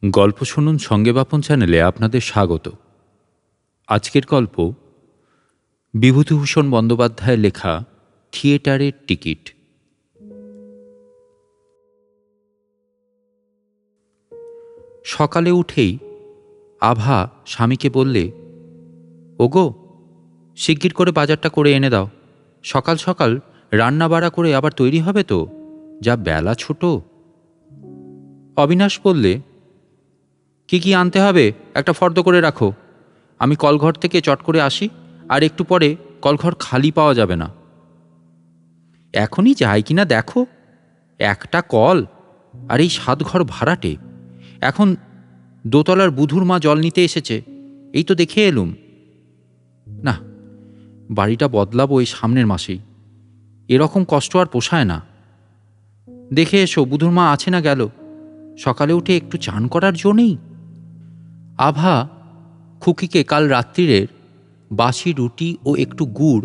গল্প শুনুন সঙ্গে বাপন চ্যানেলে আপনাদের স্বাগত। আজকের গল্প বিভূতিভূষণ বন্দ্যোপাধ্যায়ের লেখা থিয়েটারের টিকিট। সকালে উঠেই আভা স্বামীকে বললে, ওগো, শিগগির করে বাজারটা করে এনে দাও। সকাল সকাল রান্না বাড়া করে আবার তৈরি হবে তো, যা বেলা ছোট। অবিনাশ বললে, কি কি আনতে হবে একটা ফর্দ করে রাখো, আমি কলঘর থেকে চট করে আসি, আর একটু পরে কলঘর খালি পাওয়া যাবে না। এখনই যাই কিনা দেখো, একটা কল আর এই 7 ঘর ভাড়াটে। এখন দোতলার বুধুর মা জল নিতে এসেছে, এই তো দেখে এলুম। না, বাড়িটা বদলাবো এই সামনের মাসেই, এরকম কষ্ট আর পোষায় না। দেখে এসো বুধুর মা আছে না গেল, সকালে উঠে একটু চান করার জো নেই। আভা খুকিকে কাল রাত্রিরের বাসি রুটি ও একটু গুড়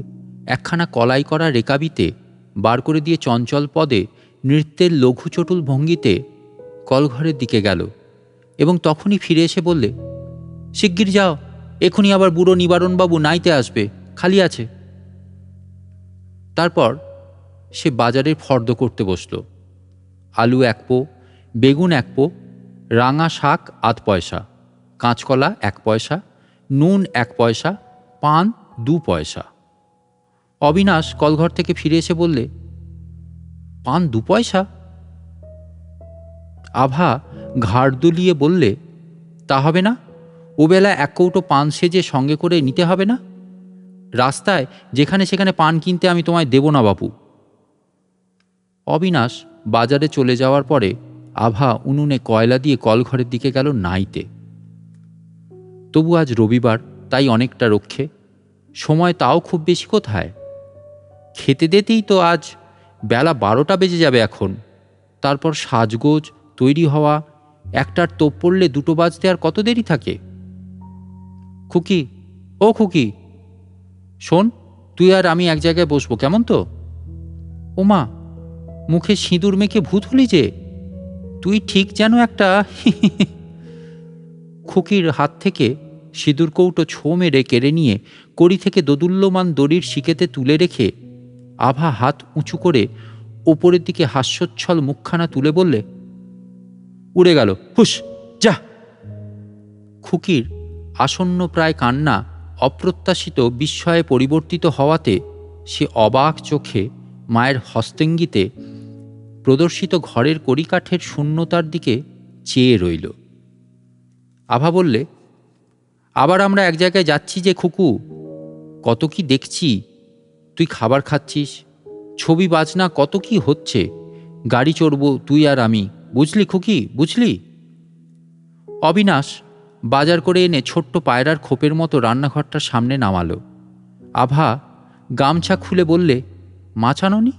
একখানা কলাই করা রেকাবিতে বার করে দিয়ে চঞ্চল পদে নৃত্যের লঘু চটুল ভঙ্গিতে কলঘরের দিকে গেল এবং তখনই ফিরে এসে বললে, শিগগির যাও, এখনই আবার বুড়ো নিবারণবাবু নাইতে আসবে, খালি আছে। তারপর সে বাজারের ফর্দ করতে বসল। আলু 1 পো, বেগুন 1 পো, রাঙা শাক 8 পয়সা, কাঁচকলা 1 পয়সা, নুন 1 পয়সা, পান 2 পয়সা। অবিনাশ কলঘর থেকে ফিরে এসে বললে, পান 2 পয়সা? আভা ঘাড় দুলিয়ে বললে, তা হবে না, ওবেলা 1 কৌটো পান সেজে সঙ্গে করে নিতে হবে না? রাস্তায় যেখানে সেখানে পান কিনতে আমি তোমায় দেব না বাপু। অবিনাশ বাজারে চলে যাওয়ার পরে আভা উনুনে কয়লা দিয়ে কলঘরের দিকে গেল নাইতে। তবু আজ রবিবার, তাই অনেকটা রক্ষে, সময় তাও খুব বেশি কোথায়। খেতে দিতেই তো আজ বেলা 12টা বেজে যাবে এখন। তারপর সাজগোজ, তৈরি হওয়া, একটার তোপ পড়লে 2টো বাজতে আর কত দেরি থাকে। খুকি, ও খুকি, শোন, তুই আর আমি এক জায়গায় বসবো, কেমন তো? ওমা, মুখে সিঁদুর মেখে ভূত হলি যে, তুই ঠিক যেন একটা খুকির হাত থেকে সিঁদুর কৌটো ছো মেরে কেড়ে নিয়ে কড়ি থেকে দোদুল্যমান দড়ির শিকেতে তুলে রেখে আভা হাত উঁচু করে ওপরের দিকে হাস্যোচ্ছল মুখখানা তুলে বললে, উড়ে গেল, হুস, যা। খুকির আসন্ন প্রায় কান্না অপ্রত্যাশিত বিস্ময়ে পরিবর্তিত হওয়াতে সে অবাক চোখে মায়ের হস্তঙ্গিতে প্রদর্শিত ঘরের কড়িকাঠের শূন্যতার দিকে চেয়ে রইল। আভা বললে, আবার আমরা এক জায়গায় যাচ্ছি যে খুকু, কত কি দেখছি, তুই খাবার খাচ্ছিস, ছবি বাজনা কত কি হচ্ছে, গাড়ি চড়ব তুই আর আমি, বুঝলি খুকি, বুঝলি? অবিনাশ বাজার করে এনে ছোট্ট পায়রার খোপের মতো রান্নাঘরটার সামনে নামালো। আভা গামছা খুলে বললে, মাছ আনোনি?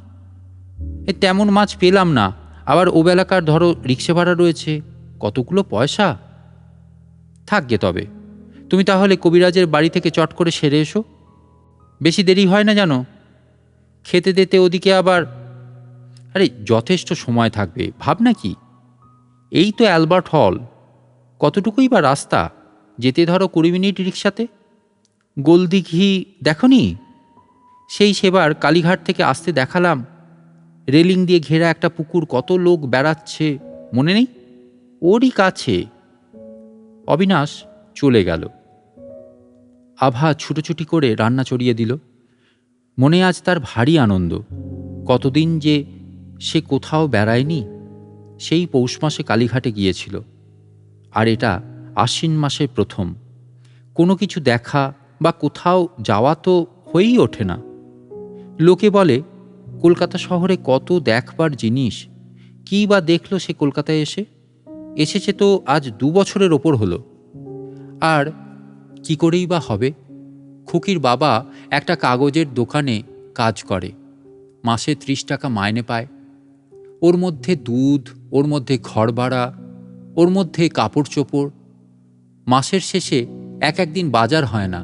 তেমন মাছ পেলাম না, আবার ওবেলাকার ধরো রিক্সা ভাড়া রয়েছে, কতগুলো পয়সা। থাকবে তবে, তুমি তাহলে কবিরাজের বাড়ি থেকে চট করে সেরে এসো, বেশি দেরি হয় না জানো। খেতে দিতে ওদিকে আবার, আরে যথেষ্ট সময় থাকবে, ভাবনা কি, এই তো অ্যালবার্ট হল, কতটুকুই বা রাস্তা, যেতে ধরো 20 মিনিট রিক্সাতে। গোলদিঘি দেখনি? সেই সেবার কালীঘাট থেকে আসতে দেখালাম, রেলিং দিয়ে ঘেরা একটা পুকুর, কত লোক বেড়াচ্ছে, মনে নেই? ওরই কাছে। অবিনাশ চলে গেল। আভা ছুটোছুটি করে রান্না চড়িয়ে দিল। মনে আজ তার ভারী আনন্দ। কতদিন যে সে কোথাও বেড়ায়নি। সেই পৌষ মাসে কালীঘাটে গিয়েছিল, আর এটা আশ্বিন মাসে প্রথম। কোনো কিছু দেখা বা কোথাও যাওয়া তো হয়েই ওঠে না। লোকে বলে কলকাতা শহরে কত দেখবার জিনিস, কী বা দেখল সে কলকাতায় এসেছে তো আজ 2 বছরের ওপর হলো। আর কি করেই বা হবে। খুকির বাবা একটা কাগজের দোকানে কাজ করে, মাসে 30 টাকা মাইনে পায়। ওর মধ্যে দুধ, ওর মধ্যে ঘর ভাড়া, ওর মধ্যে কাপড় চোপড়। মাসের শেষে একদিন বাজার হয় না,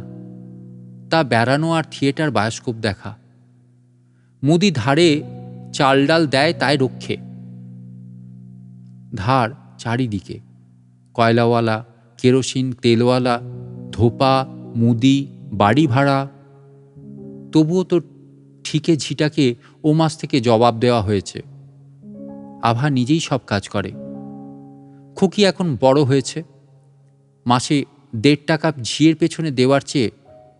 তা বেড়ানো আর থিয়েটার বায়োস্কোপ দেখা। মুদি ধারে চাল ডাল দেয় তাই রক্ষে। ধার চারিদিকে, কয়লাওয়ালা, কেরোসিন তেলওয়ালা, ধোপা, মুদি, বাড়ি ভাড়া। তবুও তো ঠিকে ঝিটাকে ও মাস থেকে জবাব দেওয়া হয়েছে। আভা নিজেই সব কাজ করে। খুকি এখন বড় হয়েছে। মাসে 1.5 টাকা ঝিয়ের পেছনে দেওয়ার চেয়ে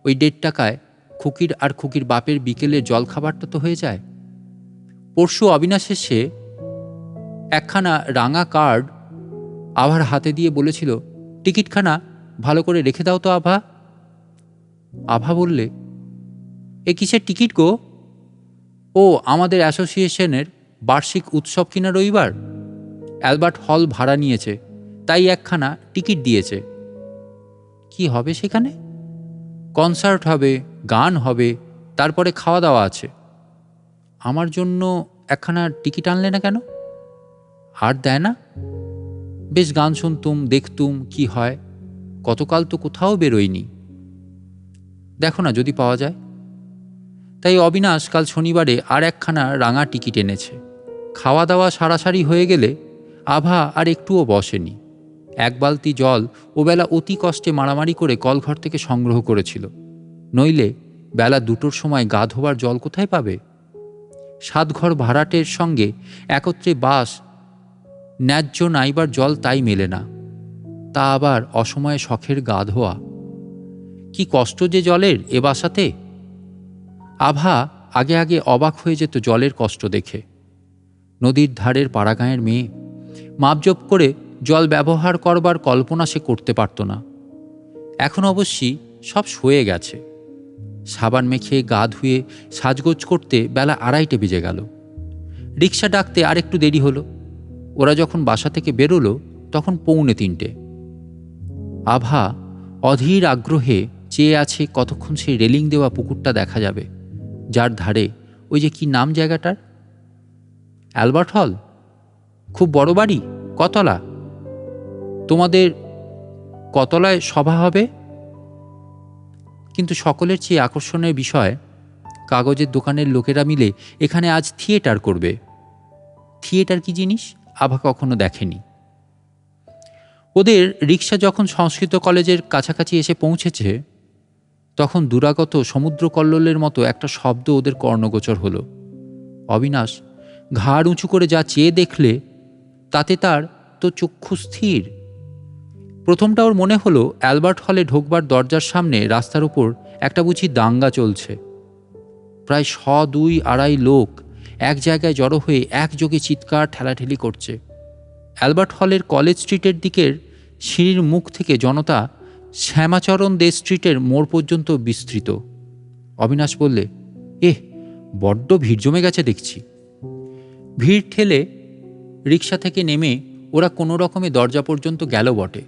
ওই 1.5 টাকায় খুকির আর খুকির বাপের বিকেলের জলখাবারটা তো হয়ে যায়। পরশু অবিনাশ এসে একখানা রাঙা কার্ড আভার হাতে দিয়ে বলেছিল, টিকিটখানা ভালো করে রেখে দাও তো আভা। আভা বললে, এ কিসের টিকিট গো? ও আমাদের অ্যাসোসিয়েশনের বার্ষিক উৎসব কিনা রবিবার। অ্যালবার্ট হল ভাড়া নিয়েছে, তাই একখানা টিকিট দিয়েছে। কি হবে সেখানে? কনসার্ট হবে, গান হবে, তারপরে খাওয়া দাওয়া আছে। আমার জন্য একখানা টিকিট আনলে না কেন? আর দেয় না? বেশ গান শুনতুম, দেখতুম কি হয়। কতকাল তো কোথাও বেরোয়নি। দেখো না যদি পাওয়া যায়। তাই অবিনাশ কাল শনিবারে আর একখানা রাঙা টিকিট এনেছে। খাওয়া দাওয়া সারাসারি হয়ে গেলে আভা আর একটুও বসেনি। 1 বালতি জল ওবেলা অতি কষ্টে মারামারি করে কলঘর থেকে সংগ্রহ করেছিল। নইলে বেলা 2টোর সময় গা ধোবার জল কোথায় পাবে? 7 ঘর ভাড়াটের সঙ্গে একত্রে বাস, ন্যায্য নাইবার জল তাই মেলে না। তা আবার অসময়ে শখের গা ধোয়া। কি কষ্ট যে জলের এ বাসাতে! আভা আগে আগে অবাক হয়ে যেত জলের কষ্ট দেখে। নদীর ধারের পাড়াগাঁয়ের মেয়ে, মাপজোপ করে জল ব্যবহার করবার কল্পনা সে করতে পারত না। এখন অবশ্যই সব সয়ে গেছে। সাবান মেখে গা ধুয়ে সাজগোজ করতে বেলা 2:30 বেজে গেল। রিক্সা ডাকতে আর একটু দেরি হলো। ওরা যখন বাসা থেকে বেরোলো তখন 2:45। আভা অধীর আগ্রহে চেয়ে আছে কতক্ষণ সেই রেলিং দেওয়া পুকুরটা দেখা যাবে, যার ধারে ওই যে কি নাম জায়গাটার? অ্যালবার্ট হল। খুব বড় বাড়ি, কতলা? তোমাদের কতলায় সভা হবে? কিন্তু সকলের চেয়ে আকর্ষণের বিষয়, কাগজের দোকানের লোকেরা মিলে এখানে আজ থিয়েটার করবে। থিয়েটার কি জিনিস আভা কখনো দেখেনি। ওদের রিক্সা যখন সংস্কৃত কলেজের কাছাকাছি এসে পৌঁছেছে তখন দুরাগত সমুদ্রকল্লোলের মতো একটা শব্দ ওদের কর্ণগোচর হলো। অবিনাশ ঘাড় উঁচু করে যা চেয়ে দেখলে তাতে তার তো চক্ষু স্থির। প্রথমটা ওর মনে হলো অ্যালবার্ট হলে ঢোকবার দরজার সামনে রাস্তার উপর একটা বুঝি দাঙ্গা চলছে। প্রায় 100-200 লোক এক জায়গায় জড়ো হয়ে একযোগে চিৎকার ঠেলাঠেলি করছে। অ্যালবার্ট হলের কলেজ স্ট্রিটের দিকের সিঁড়ির মুখ থেকে জনতা শ্যামাচরণ দে স্ট্রিটের মোড় পর্যন্ত বিস্তৃত। অবিনাশ বললে, বড্ড ভিড় জমে গেছে দেখছি। ভিড় ঠেলে রিক্সা থেকে নেমে ওরা কোনো রকমে দরজা পর্যন্ত গেল বটে,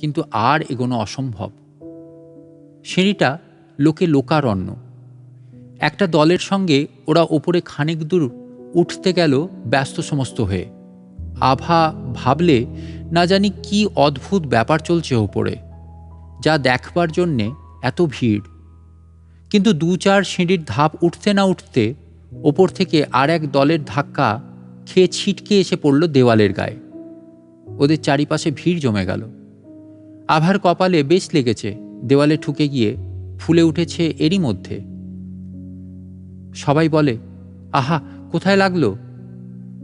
কিন্তু আর এগোনো অসম্ভব। সিঁড়িটা লোকে লোকারণ্য। একটা দলের সঙ্গে ওরা ওপরে খানিক দূর উঠতে গেল ব্যস্ত সমস্ত হয়ে। আভা ভাবলে না জানি কি অদ্ভুত ব্যাপার চলছে ওপরে, যা দেখবার জন্যে এত ভিড়। কিন্তু 2-4 সিঁড়ির ধাপ উঠতে না উঠতে ওপর থেকে আর এক দলের ধাক্কা খেয়ে ছিটকে এসে পড়ল দেওয়ালের গায়ে। ওদের চারিপাশে ভিড় জমে গেল। আভার কপালে বেশ লেগেছে, দেওয়ালে ঠুকে গিয়ে ফুলে উঠেছে এরই মধ্যে। সবাই বলে, আহা কোথায় লাগলো?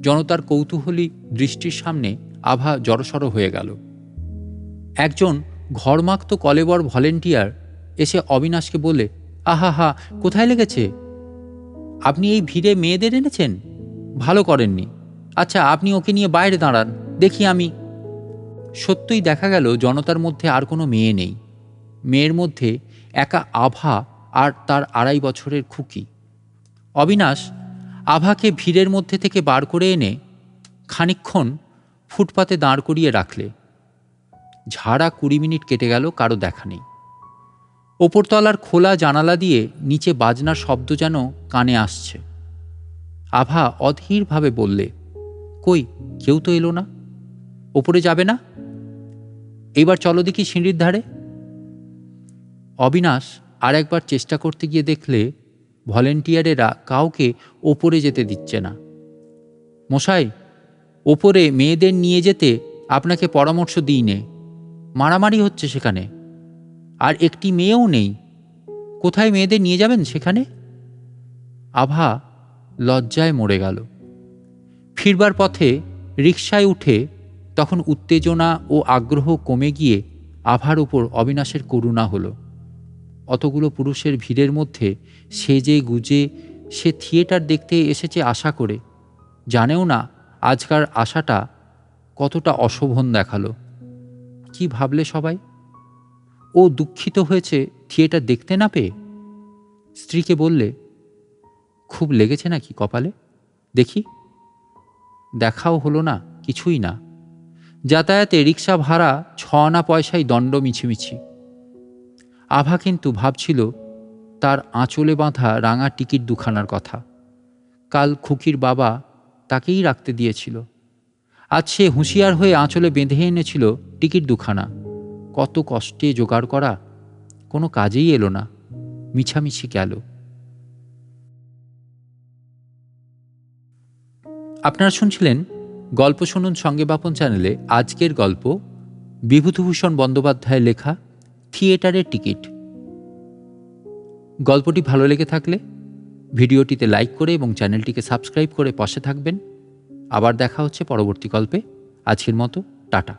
জনতার কৌতূহলী দৃষ্টির সামনে আভা জড়সড় হয়ে গেল। একজন ঘরমাক্ত কলেবর ভলেন্টিয়ার এসে অবিনাশকে বলে, আহা হা কোথায় লেগেছে? আপনি এই ভিড়ে মেয়েদের এনেছেন? ভালো করেননি। আচ্ছা আপনি ওকে নিয়ে বাইরে দাঁড়ান, দেখি আমি। সত্যই দেখা গেল জনতার মধ্যে আর কোনো মেয়ে নেই। মেয়ের মধ্যে একা আভা আর তার 2.5 বছরের খুকি। অবিনাশ আভাকে ভিড়ের মধ্যে থেকে বার করে এনে খানিকক্ষণ ফুটপাতে দাঁড় করিয়ে রাখলে। ঝাড়া 20 মিনিট কেটে গেল, কারো দেখা নেই। ওপরতলার খোলা জানালা দিয়ে নিচে বাজনার শব্দ যেন কানে আসছে। আভা অধীরভাবে বললে, কই কেউ তো এলো না। ওপরে যাবে না? এইবার চলো দেখি সিঁড়ির ধারে। অবিনাশ আর একবার চেষ্টা করতে গিয়ে দেখলে ভলেন্টিয়ারেরা কাউকে ওপরে যেতে দিচ্ছে না। মশাই, ওপরে মেয়েদের নিয়ে যেতে আপনাকে পরামর্শ দিই নে, মারামারি হচ্ছে সেখানে, আর একটি মেয়েও নেই। কোথায় মেয়েদের নিয়ে যাবেন সেখানে? আভা লজ্জায় মরে গেল। ফিরবার পথে রিকশায় উঠে তখন উত্তেজনা ও আগ্রহ কমে গিয়ে আভার উপর অবিনাশের করুণা হলো। অতগুলো পুরুষের ভিড়ের মধ্যে সেজে গুজে সে থিয়েটার দেখতে এসেছে আশা করে, জানেও না আজকার আশাটা কতটা অশোভন দেখালো। কি ভাবলে সবাই? ও দুঃখিত হয়েছে থিয়েটার দেখতে না পেয়ে। স্ত্রীকে বললে, খুব লেগেছে নাকি কপালে? দেখি। দেখাও হলো না, কিছুই না। যাতায়াতে রিক্সা ভাড়া 6 আনা পয়সায় দণ্ড মিছিমিছি। আভা কিন্তু ভাবছিল তার আঁচলে বাঁধা রাঙা টিকিট দুখানার কথা। কাল খুকির বাবা তাকেই রাখতে দিয়েছিল। আজ সে হুঁশিয়ার হয়ে আঁচলে বেঁধে এনেছিল টিকিট দুখানা। কত কষ্টে জোগাড় করা, কোনো কাজেই এলো না, মিছামিছি গেল। আপনারা শুনছিলেন গল্প শুনুন সঙ্গে বাপন চ্যানেলে আজকের গল্প বিভূতিভূষণ বন্দ্যোপাধ্যায়ের লেখা থিয়েটারের টিকিট। গল্পটি ভালো লেগে থাকলে ভিডিওটিতে লাইক করে এবং চ্যানেলটিকে সাবস্ক্রাইব করে পাশে থাকবেন। আবার দেখা হচ্ছে পরবর্তী গল্পে। আজকের মতো টাটা।